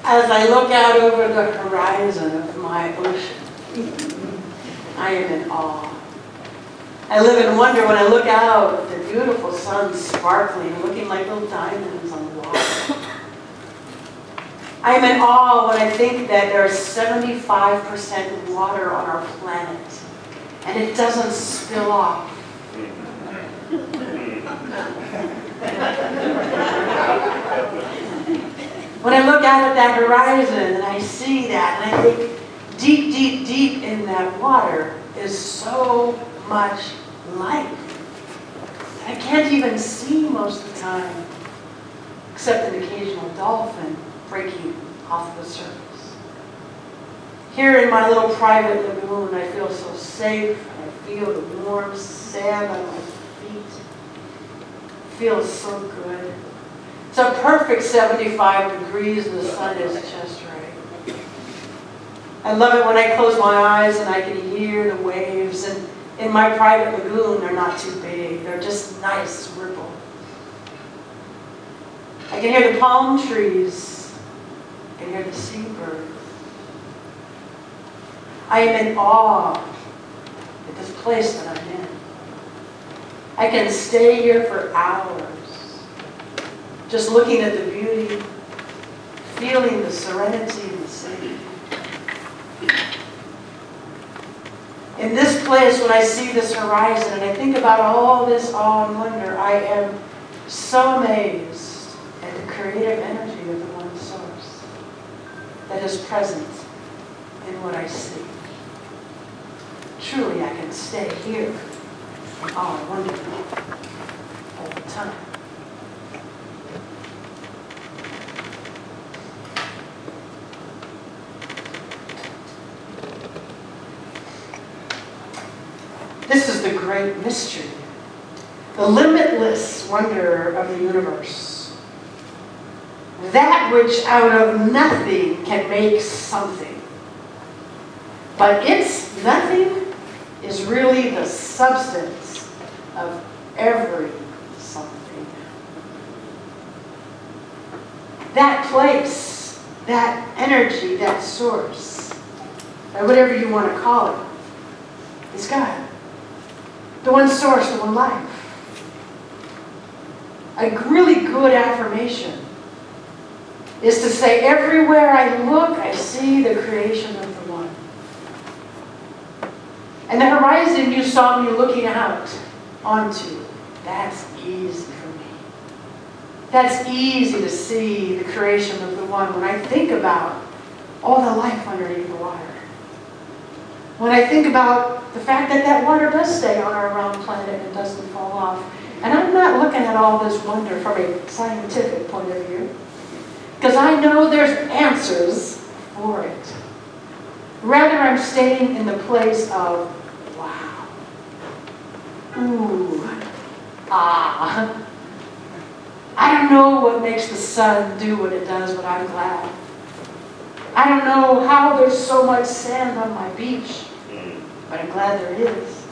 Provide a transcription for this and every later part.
As I look out over the horizon of my ocean, I am in awe. I live in wonder when I look out at the beautiful sun sparkling, looking like little diamonds on the water. I am in awe when I think that there's 75% water on our planet, and it doesn't spill off. When I look out at that horizon and I see that, and I think deep, deep, deep in that water is so much life. I can't even see most of the time, except an occasional dolphin breaking off the surface. Here in my little private lagoon, I feel so safe. I feel the warm sand on my feet. It feels so good. It's a perfect 75 degrees and the sun is just right. I love it when I close my eyes and I can hear the waves. And in my private lagoon, they're not too big. They're just nice ripple. I can hear the palm trees. I can hear the seabirds. I am in awe at this place that I'm in. I can stay here for hours, just looking at the beauty, feeling the serenity of the sea. In this place, when I see this horizon and I think about all this awe and wonder, I am so amazed at the creative energy of the one source that is present in what I see. Truly, I can stay here in awe and wonder all the time. This is the great mystery, the limitless wonder of the universe. That which out of nothing can make something. But its nothing is really the substance of every something. That place, that energy, that source, or whatever you want to call it, is God. The one source, the one life. A really good affirmation is to say, everywhere I look, I see the creation of the one. And the horizon you saw me looking out onto, that's easy for me. That's easy to see the creation of the one when I think about all the life underneath the water. When I think about the fact that that water does stay on our round planet and doesn't fall off. And I'm not looking at all this wonder from a scientific point of view, because I know there's answers for it. Rather, I'm staying in the place of, wow, ooh, ah. I don't know what makes the sun do what it does, but I'm glad. I don't know how there's so much sand on my beach, but I'm glad there is.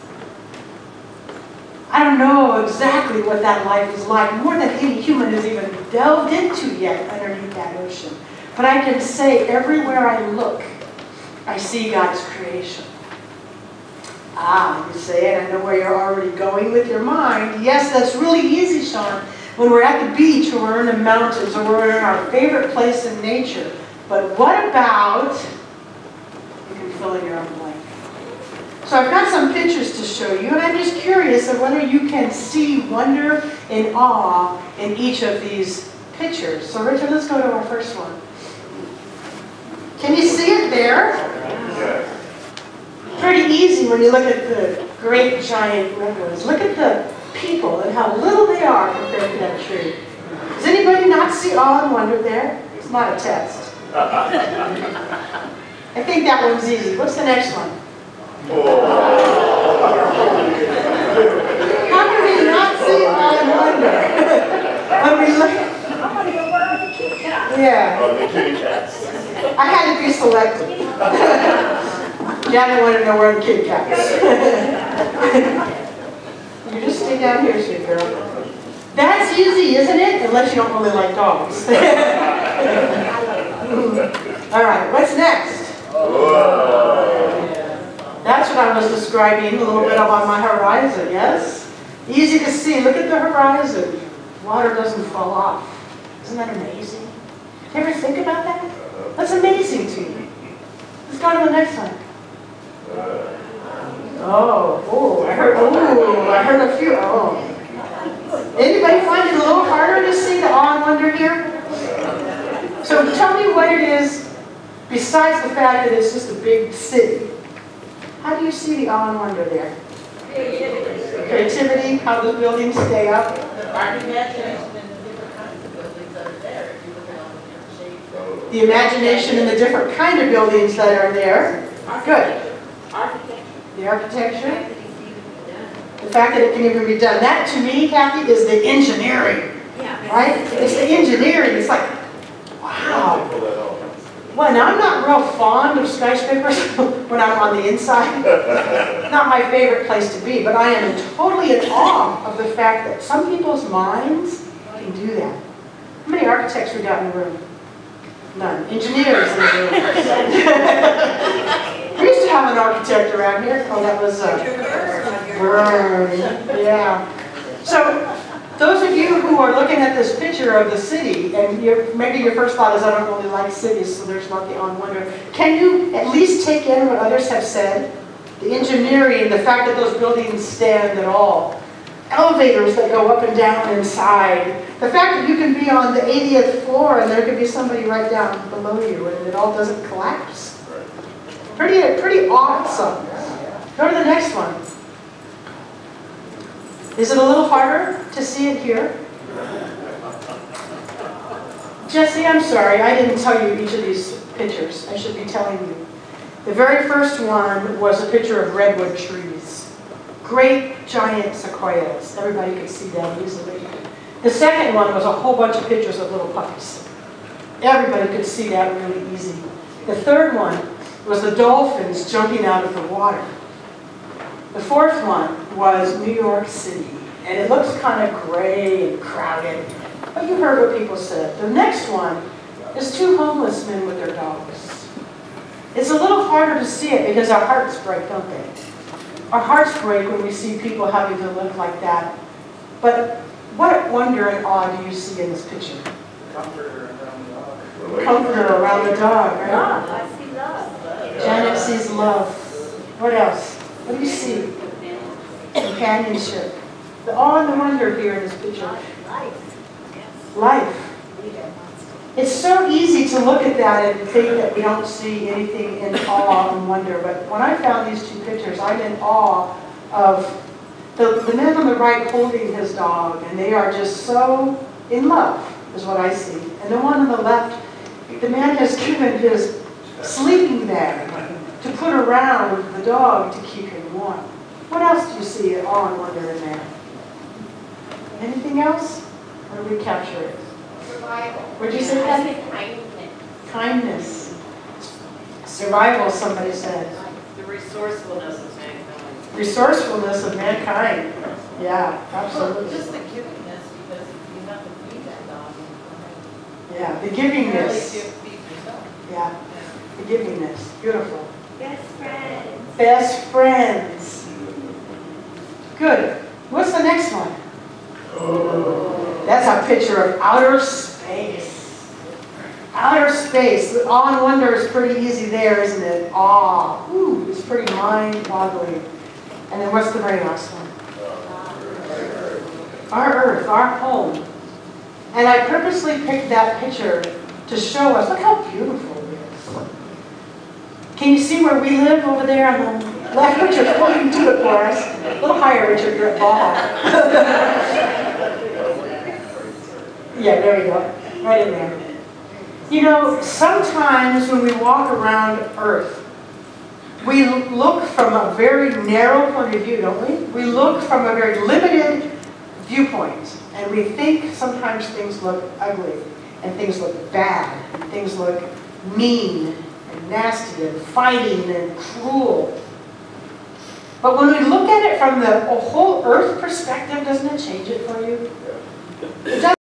I don't know exactly what that life is like, more than any human has even delved into yet underneath that ocean. But I can say everywhere I look, I see God's creation. Ah, you say, and I know where you're already going with your mind. Yes, that's really easy, Sean, when we're at the beach or we're in the mountains or we're in our favorite place in nature. But what about, you can fill in your own blank. So I've got some pictures to show you, and I'm just curious of whether you can see wonder and awe in each of these pictures. So Richard, let's go to our first one. Can you see it there? Pretty easy when you look at the great giant redwoods. Look at the people and how little they are compared to that tree. Does anybody not see awe and wonder there? It's not a test. I think that one's easy. What's the next one? How can we not see awe and wonder? When we look at... Yeah. I had to be selective. Janet wanted to know where the Kit Kat is. You just stay down here, sweet girl. That's easy, isn't it? Unless you don't really like dogs. All right, what's next? That's what I was describing a little bit of on my horizon, yes? Easy to see. Look at the horizon. Water doesn't fall off. Isn't that amazing? You ever think about that? That's amazing to you. Let's go to the next one. I heard a few. Oh. Anybody find it a little harder to see the awe and wonder here? So tell me what it is, besides the fact that it's just a big city. How do you see the awe and wonder there? Creativity, how the buildings stay up. The imagination and the different kind of buildings that are there. Good. The architecture. The fact that it can even be done. That, to me, Kathy, is the engineering. Right? It's the engineering. It's like, wow. Well, now I'm not real fond of skyscrapers when I'm on the inside. Not my favorite place to be, but I am totally in awe of the fact that some people's minds can do that. How many architects we got in the room? None. Engineers in the room. We used to have an architect around here. Oh, that was Vern. Yeah. So, those of you who are looking at this picture of the city, and maybe your first thought is, I don't really like cities, so there's not the awe and wonder. Can you at least take in what others have said? The engineering, the fact that those buildings stand at all. Elevators that go up and down inside. The fact that you can be on the 80th floor and there could be somebody right down below you and it all doesn't collapse. Pretty awesome. Go to the next one. Is it a little harder to see it here? Jesse, I'm sorry, I didn't tell you each of these pictures. I should be telling you. The very first one was a picture of redwood trees. Great giant sequoias. Everybody could see that easily. The second one was a whole bunch of pictures of little puppies. Everybody could see that really easy. The third one was the dolphins jumping out of the water. The fourth one was New York City. And it looks kind of gray and crowded. But you heard what people said. The next one is two homeless men with their dogs. It's a little harder to see it because our hearts break, don't they? Our hearts break when we see people having to live like that. But what wonder and awe do you see in this picture? Comforter around the dog. Comforter around the dog, right? Love. I see love. Janet sees love. What else? What do you see? Companionship. The awe and the wonder here in this picture. Life. It's so easy to look at that and think that we don't see anything in awe and wonder. But when I found these two pictures, I'm in awe of the man on the right holding his dog. And they are just so in love, is what I see. And the one on the left, the man has given his sleeping bag to put around the dog to keep him warm. What else do you see in awe and wonder in there? Anything else? Or do we capture it? Survival. What did you say, Patty? Kindness. Survival, somebody said. The resourcefulness of mankind. Resourcefulness of mankind. Yeah, absolutely. Well, just the givingness, because you have to feed that dog. Yeah, the You really givingness. do feed yourself. Yeah, the givingness. Beautiful. Best friends. Best friends. Good. What's the next one? That's a picture of outer space. Outer space. The awe and wonder is pretty easy there, isn't it? Awe. Ooh, it's pretty mind-boggling. And then what's the very last one? Our Earth, our home. And I purposely picked that picture to show us, look how beautiful it is. Can you see where we live over there on the left? Richard, why don't you do it for us? A little higher, Richard, you're at ball. Yeah, there we go. Right in there. You know, sometimes when we walk around Earth, we look from a very narrow point of view, don't we? We look from a very limited viewpoint. And we think sometimes things look ugly, and things look bad, and things look mean, and nasty, and fighting, and cruel. But when we look at it from the whole Earth perspective, doesn't it change it for you? It does.